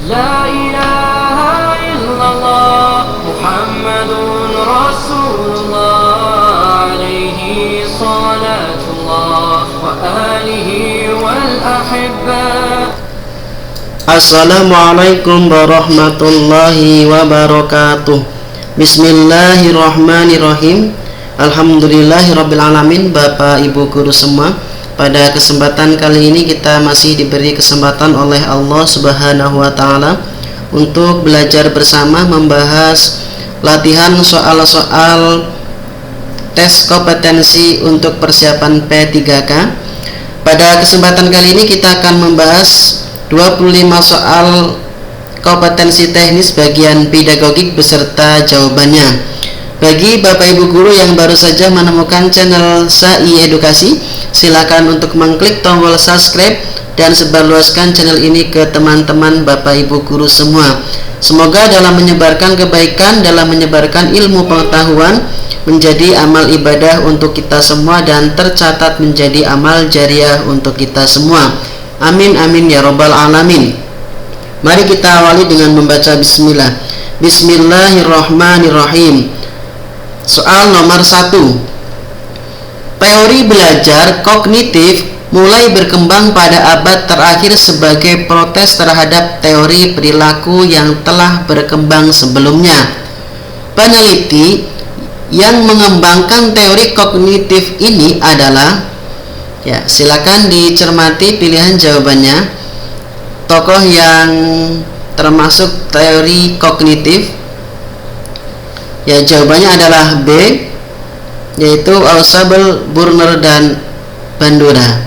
La ilaha illallah Muhammadun Rasulullah alaihi salatullah wa alihi wal ahibba. Assalamualaikum warahmatullahi wabarakatuh. Bismillahirrahmanirrahim. Alhamdulillahirrabbilalamin. Bapak Ibu guru semua, pada kesempatan kali ini kita masih diberi kesempatan oleh Allah Subhanahu wa taala untuk belajar bersama membahas latihan soal-soal tes kompetensi untuk persiapan P3K. Pada kesempatan kali ini kita akan membahas 25 soal kompetensi teknis bagian pedagogik beserta jawabannya. Bagi Bapak Ibu guru yang baru saja menemukan channel SAI Edukasi, silakan untuk mengklik tombol subscribe dan sebarluaskan channel ini ke teman-teman Bapak Ibu guru semua. Semoga dalam menyebarkan kebaikan, dalam menyebarkan ilmu pengetahuan, menjadi amal ibadah untuk kita semua dan tercatat menjadi amal jariah untuk kita semua. Amin amin ya robbal alamin. Mari kita awali dengan membaca bismillah. Bismillahirrahmanirrahim. Soal nomor 1. Teori belajar kognitif mulai berkembang pada abad terakhir sebagai protes terhadap teori perilaku yang telah berkembang sebelumnya. Peneliti yang mengembangkan teori kognitif ini adalah, ya, silakan dicermati pilihan jawabannya. Tokoh yang termasuk teori kognitif, ya, jawabannya adalah B, yaitu Ausable, Burner, dan Bandura.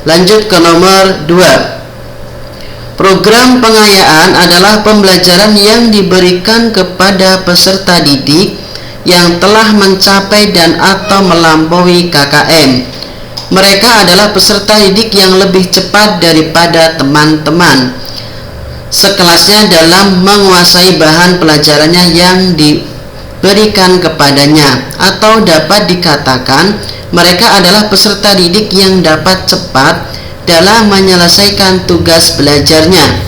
Lanjut ke nomor 2. Program pengayaan adalah pembelajaran yang diberikan kepada peserta didik yang telah mencapai dan atau melampaui KKM. Mereka adalah peserta didik yang lebih cepat daripada teman-teman sekelasnya dalam menguasai bahan pelajarannya yang diberikan kepadanya, atau dapat dikatakan mereka adalah peserta didik yang dapat cepat dalam menyelesaikan tugas belajarnya,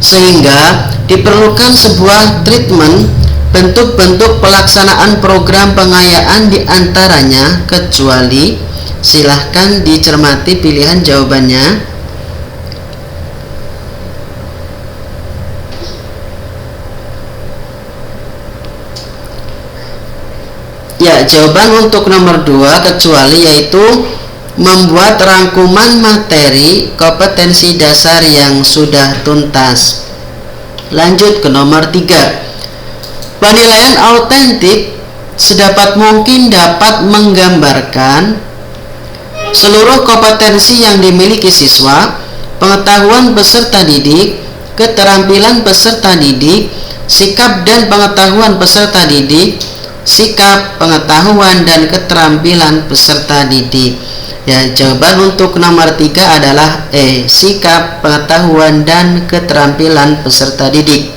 sehingga diperlukan sebuah treatment bentuk-bentuk pelaksanaan program pengayaan diantaranya kecuali. Silahkan dicermati pilihan jawabannya. Ya, jawaban untuk nomor 2 kecuali, yaitu membuat rangkuman materi kompetensi dasar yang sudah tuntas. Lanjut ke nomor 3. Penilaian autentik sedapat mungkin dapat menggambarkan seluruh kompetensi yang dimiliki siswa, pengetahuan peserta didik, keterampilan peserta didik, sikap dan pengetahuan peserta didik, sikap, pengetahuan, dan keterampilan peserta didik. Ya, jawaban untuk nomor 3 adalah E, sikap, pengetahuan, dan keterampilan peserta didik.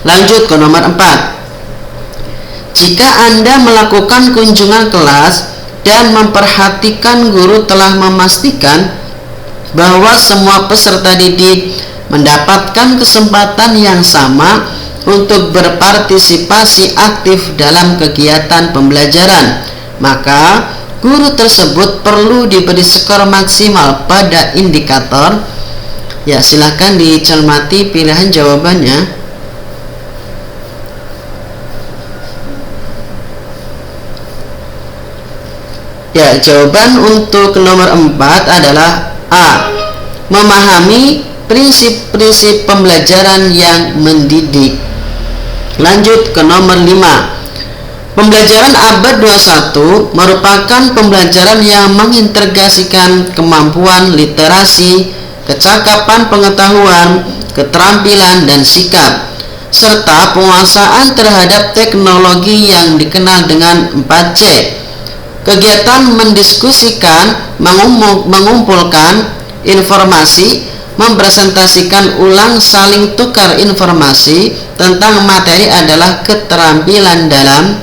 Lanjut ke nomor 4. Jika Anda melakukan kunjungan kelas dan memperhatikan guru telah memastikan bahwa semua peserta didik mendapatkan kesempatan yang sama untuk berpartisipasi aktif dalam kegiatan pembelajaran, maka guru tersebut perlu diberi skor maksimal pada indikator. Ya, silakan dicermati pilihan jawabannya. Ya, jawaban untuk nomor 4 adalah A, memahami prinsip-prinsip pembelajaran yang mendidik. Lanjut ke nomor 5. Pembelajaran abad 21 merupakan pembelajaran yang mengintegrasikan kemampuan literasi, kecakapan pengetahuan, keterampilan, dan sikap, serta penguasaan terhadap teknologi yang dikenal dengan 4C. Kegiatan mendiskusikan, mengumpulkan informasi, mempresentasikan ulang, saling tukar informasi tentang materi adalah keterampilan dalam.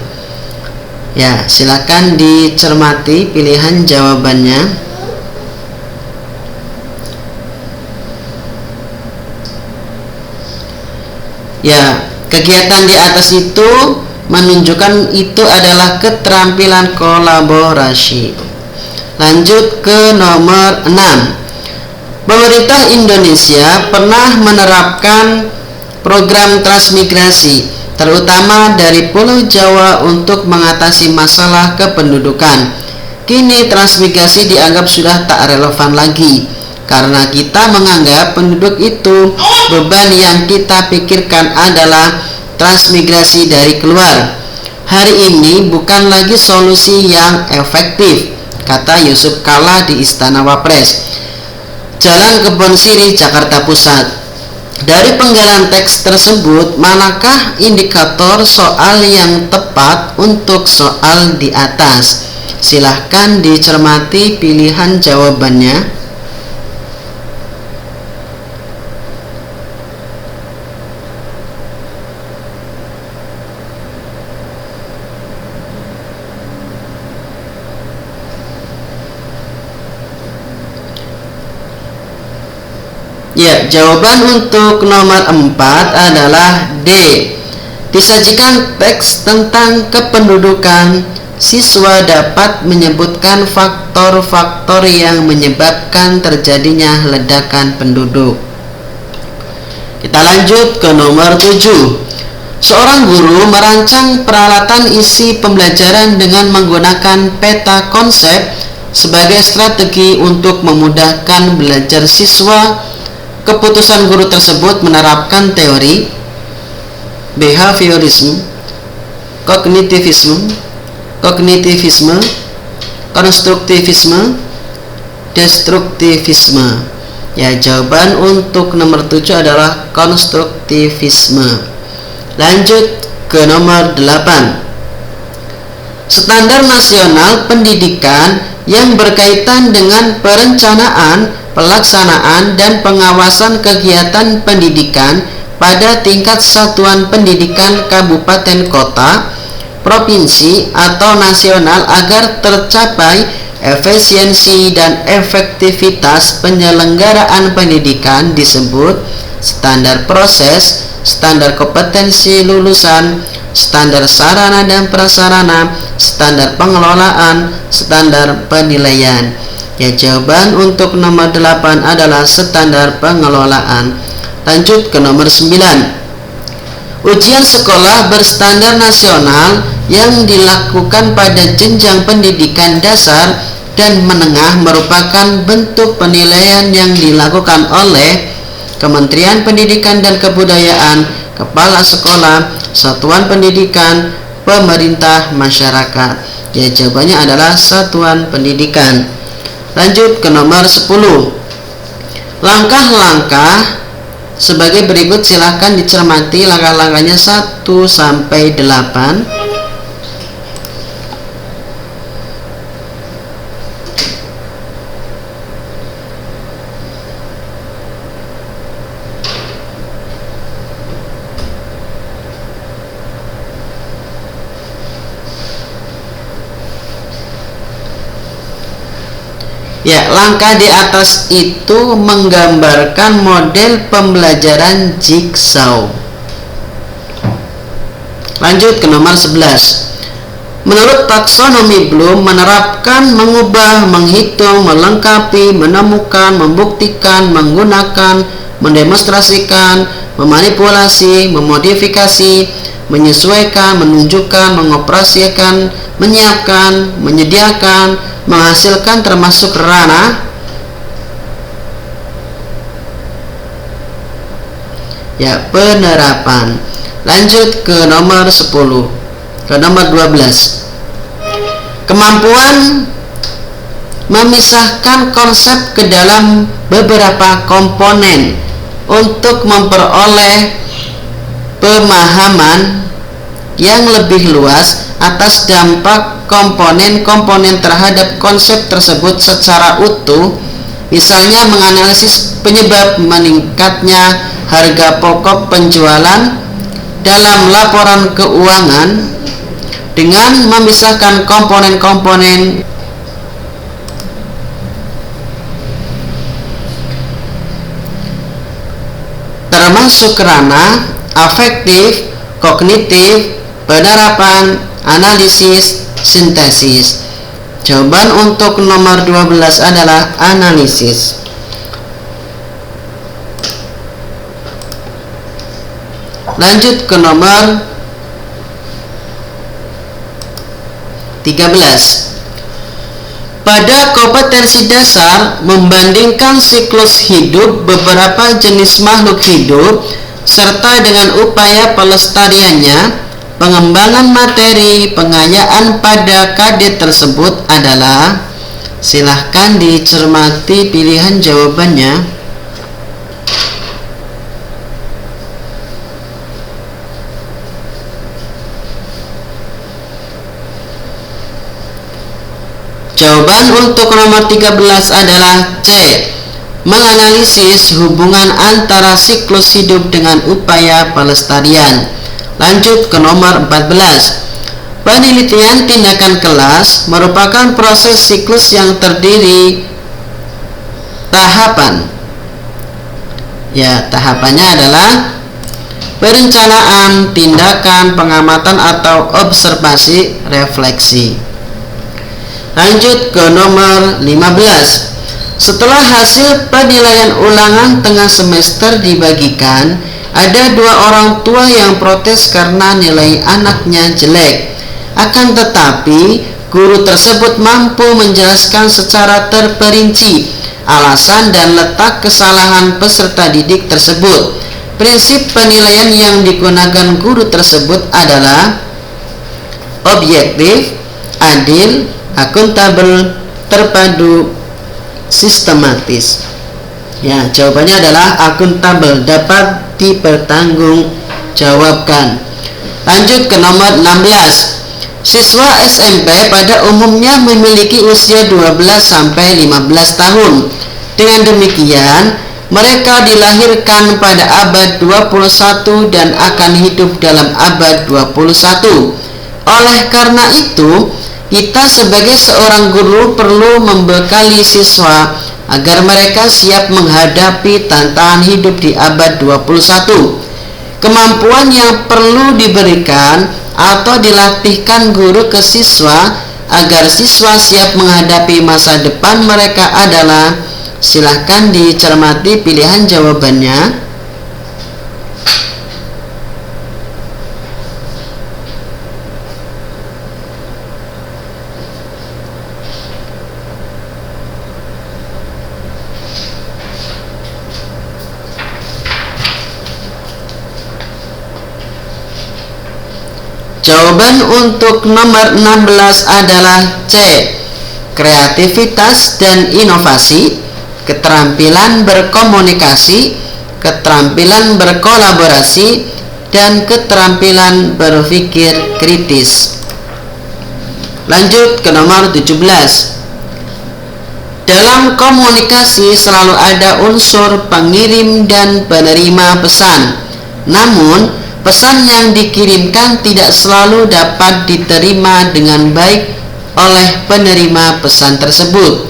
Ya, silakan dicermati pilihan jawabannya. Ya, kegiatan di atas itu menunjukkan itu adalah keterampilan kolaborasi. Lanjut ke nomor 6. Pemerintah Indonesia pernah menerapkan program transmigrasi, terutama dari Pulau Jawa untuk mengatasi masalah kependudukan. Kini transmigrasi dianggap sudah tak relevan lagi, karena kita menganggap penduduk itu beban yang kita pikirkan adalah transmigrasi dari keluar. Hari ini bukan lagi solusi yang efektif, kata Yusuf Kalla di Istana Wapres, Jalan Kebon Sirih, Jakarta Pusat. Dari penggalan teks tersebut, manakah indikator soal yang tepat untuk soal di atas? Silahkan dicermati pilihan jawabannya. Ya, jawaban untuk nomor 4 adalah D. Disajikan teks tentang kependudukan, siswa dapat menyebutkan faktor-faktor yang menyebabkan terjadinya ledakan penduduk. Kita lanjut ke nomor 7. Seorang guru merancang peralatan isi pembelajaran dengan menggunakan peta konsep sebagai strategi untuk memudahkan belajar siswa. Keputusan guru tersebut menerapkan teori behaviorisme, kognitivisme, konstruktivisme, destruktivisme. Ya, jawaban untuk nomor 7 adalah konstruktivisme. Lanjut ke nomor 8. Standar nasional pendidikan yang berkaitan dengan perencanaan, pelaksanaan, dan pengawasan kegiatan pendidikan pada tingkat satuan pendidikan kabupaten kota, provinsi, atau nasional agar tercapai efisiensi dan efektivitas penyelenggaraan pendidikan disebut standar proses, standar kompetensi lulusan, standar sarana dan prasarana, standar pengelolaan, standar penilaian. Ya, jawaban untuk nomor 8 adalah standar pengelolaan. Lanjut ke nomor 9. Ujian sekolah berstandar nasional yang dilakukan pada jenjang pendidikan dasar dan menengah merupakan bentuk penilaian yang dilakukan oleh Kementerian Pendidikan dan Kebudayaan, kepala sekolah, satuan pendidikan, pemerintah, masyarakat. Ya, jawabannya adalah satuan pendidikan. Lanjut ke nomor 10. Langkah-langkah sebagai berikut, silahkan dicermati langkah-langkahnya 1 sampai 8. Ya, langkah di atas itu menggambarkan model pembelajaran jigsaw. Lanjut ke nomor 11. Menurut taksonomi Bloom, menerapkan, mengubah, menghitung, melengkapi, menemukan, membuktikan, menggunakan, mendemonstrasikan, memanipulasi, memodifikasi, menyesuaikan, menunjukkan, mengoperasikan, menyiapkan, menyediakan, menghasilkan termasuk ranah ya penerapan. Lanjut ke nomor 10. Ke nomor 12. Kemampuan memisahkan konsep ke dalam beberapa komponen untuk memperoleh pemahaman yang lebih luas atas dampak komponen-komponen terhadap konsep tersebut secara utuh. Misalnya menganalisis penyebab meningkatnya harga pokok penjualan dalam laporan keuangan dengan memisahkan komponen-komponen termasuk ranah afektif, kognitif, penerapan, analisis, sintesis. Jawaban untuk nomor 12 adalah analisis. Lanjut ke nomor 13. Pada kompetensi dasar membandingkan siklus hidup beberapa jenis makhluk hidup serta dengan upaya pelestariannya, pengembangan materi pengayaan pada KD tersebut adalah, silahkan dicermati pilihan jawabannya. Jawaban untuk nomor 13 adalah C. Menganalisis hubungan antara siklus hidup dengan upaya pelestarian. Lanjut ke nomor 14. Penelitian tindakan kelas merupakan proses siklus yang terdiri tahapan. Tahapannya adalah perencanaan, tindakan, pengamatan atau observasi, refleksi. Lanjut ke nomor 15. Setelah hasil penilaian ulangan tengah semester dibagikan, ada 2 orang tua yang protes karena nilai anaknya jelek. Akan tetapi, guru tersebut mampu menjelaskan secara terperinci alasan dan letak kesalahan peserta didik tersebut. Prinsip penilaian yang digunakan guru tersebut adalah objektif, adil, akuntabel, terpadu, sistematis. Jawabannya adalah akuntabel, dapat dipertanggungjawabkan. Lanjut ke nomor 16. Siswa SMP pada umumnya memiliki usia 12-15 tahun. Dengan demikian, mereka dilahirkan pada abad 21 dan akan hidup dalam abad 21. Oleh karena itu, kita sebagai seorang guru perlu membekali siswa agar mereka siap menghadapi tantangan hidup di abad 21. Kemampuan yang perlu diberikan atau dilatihkan guru ke siswa agar siswa siap menghadapi masa depan mereka adalah, silahkan dicermati pilihan jawabannya. Jawaban untuk nomor 16 adalah C. Kreativitas dan inovasi, keterampilan berkomunikasi, keterampilan berkolaborasi, dan keterampilan berpikir kritis. Lanjut ke nomor 17. Dalam komunikasi selalu ada unsur pengirim dan penerima pesan. Namun, pesan yang dikirimkan tidak selalu dapat diterima dengan baik oleh penerima pesan tersebut.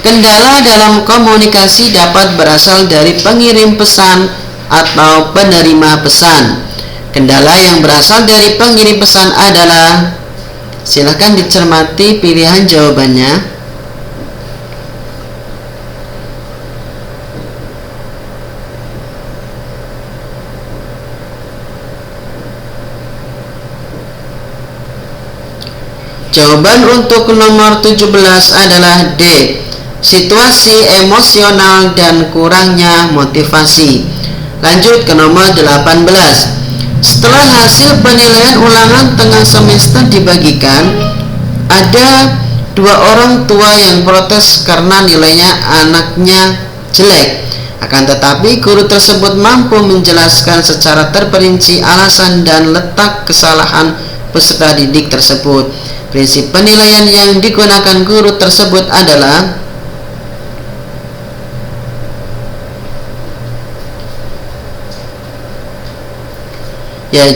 Kendala dalam komunikasi dapat berasal dari pengirim pesan atau penerima pesan. Kendala yang berasal dari pengirim pesan adalah, silakan dicermati pilihan jawabannya. Jawaban untuk nomor 17 adalah D. Situasi emosional dan kurangnya motivasi. Lanjut ke nomor 18. Setelah hasil penilaian ulangan tengah semester dibagikan, ada 2 orang tua yang protes karena nilainya anaknya jelek. Akan tetapi, guru tersebut mampu menjelaskan secara terperinci alasan dan letak kesalahan peserta didik tersebut. Prinsip penilaian yang digunakan guru tersebut adalah,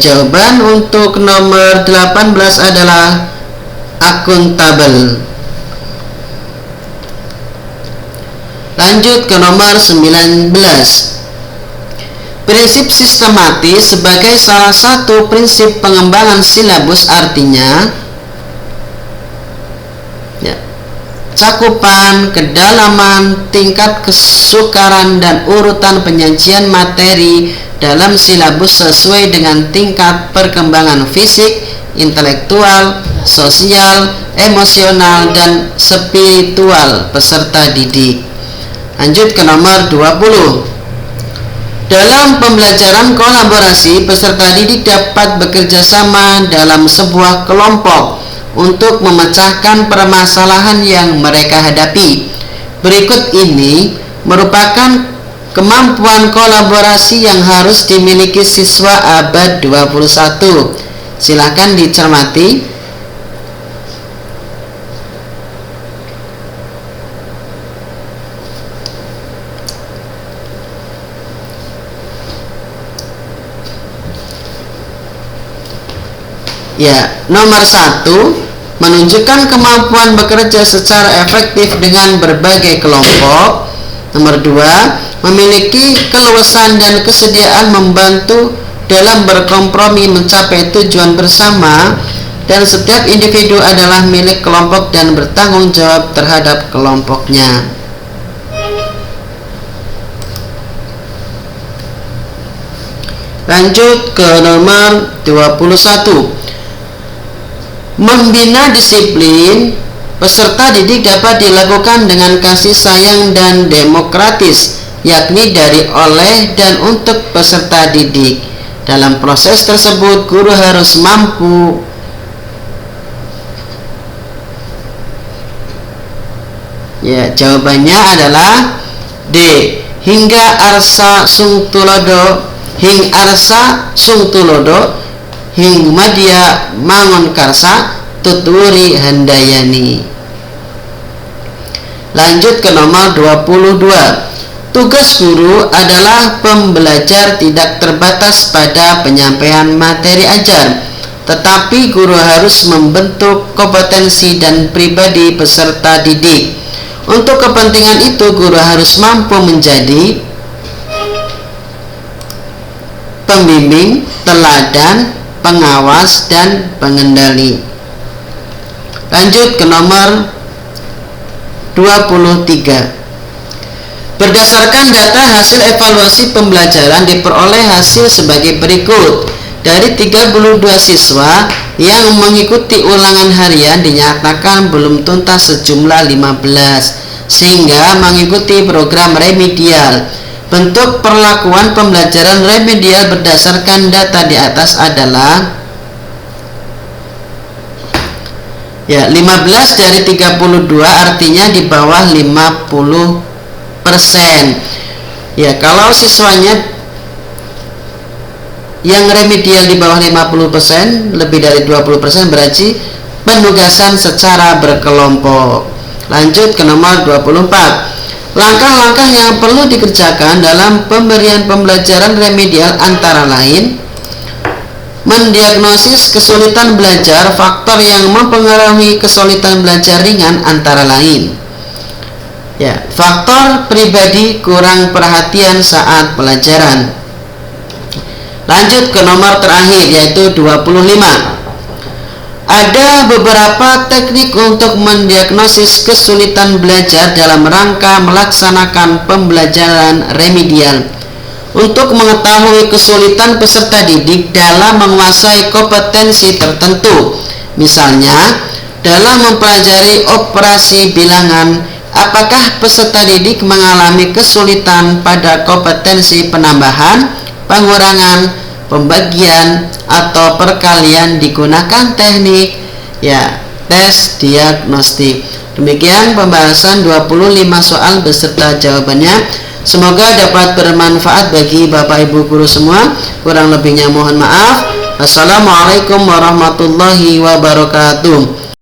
jawaban untuk nomor 18 adalah akuntabel. Lanjut ke nomor 19. Prinsip sistematis sebagai salah satu prinsip pengembangan silabus, artinya cakupan, kedalaman, tingkat kesukaran, dan urutan penyajian materi dalam silabus sesuai dengan tingkat perkembangan fisik, intelektual, sosial, emosional, dan spiritual peserta didik. Lanjut ke nomor 20. Dalam pembelajaran kolaborasi, peserta didik dapat bekerja sama dalam sebuah kelompok untuk memecahkan permasalahan yang mereka hadapi. Berikut ini merupakan kemampuan kolaborasi yang harus dimiliki siswa abad 21. Silakan dicermati. Ya, nomor 1, menunjukkan kemampuan bekerja secara efektif dengan berbagai kelompok. Nomor 2, memiliki keluasan dan kesediaan membantu dalam berkompromi mencapai tujuan bersama, dan setiap individu adalah milik kelompok dan bertanggung jawab terhadap kelompoknya. Lanjut ke nomor 21. Membina disiplin peserta didik dapat dilakukan dengan kasih sayang dan demokratis, yakni dari, oleh, dan untuk peserta didik. Dalam proses tersebut, guru harus mampu jawabannya adalah D. Hingga arsa sung tulodo, hing arsa sung tulodo, hing madya mangon karsa tuturi handayani. Lanjut ke nomor 22. Tugas guru adalah pembelajar tidak terbatas pada penyampaian materi ajar, tetapi guru harus membentuk kompetensi dan pribadi peserta didik. Untuk kepentingan itu, guru harus mampu menjadi pembimbing, teladan, pengawas, dan pengendali. Lanjut ke nomor 23. Berdasarkan data hasil evaluasi pembelajaran diperoleh hasil sebagai berikut. Dari 32 siswa yang mengikuti ulangan harian dinyatakan belum tuntas sejumlah 15, sehingga mengikuti program remedial. Bentuk perlakuan pembelajaran remedial berdasarkan data di atas adalah 15 dari 32, artinya di bawah 50%. Kalau siswanya yang remedial di bawah 50%, lebih dari 20%, berarti penugasan secara berkelompok. Lanjut ke nomor 24. Langkah-langkah yang perlu dikerjakan dalam pemberian pembelajaran remedial antara lain: mendiagnosis kesulitan belajar. Faktor yang mempengaruhi kesulitan belajar ringan antara lain faktor pribadi kurang perhatian saat pelajaran. Lanjut ke nomor terakhir, yaitu 25. Ada beberapa teknik untuk mendiagnosis kesulitan belajar dalam rangka melaksanakan pembelajaran remedial. Untuk mengetahui kesulitan peserta didik dalam menguasai kompetensi tertentu, misalnya dalam mempelajari operasi bilangan, apakah peserta didik mengalami kesulitan pada kompetensi penambahan, pengurangan, pembagian, atau perkalian, digunakan teknik tes diagnostik. Demikian pembahasan 25 soal beserta jawabannya. Semoga dapat bermanfaat bagi Bapak Ibu guru semua. Kurang lebihnya mohon maaf. Assalamualaikum warahmatullahi wabarakatuh.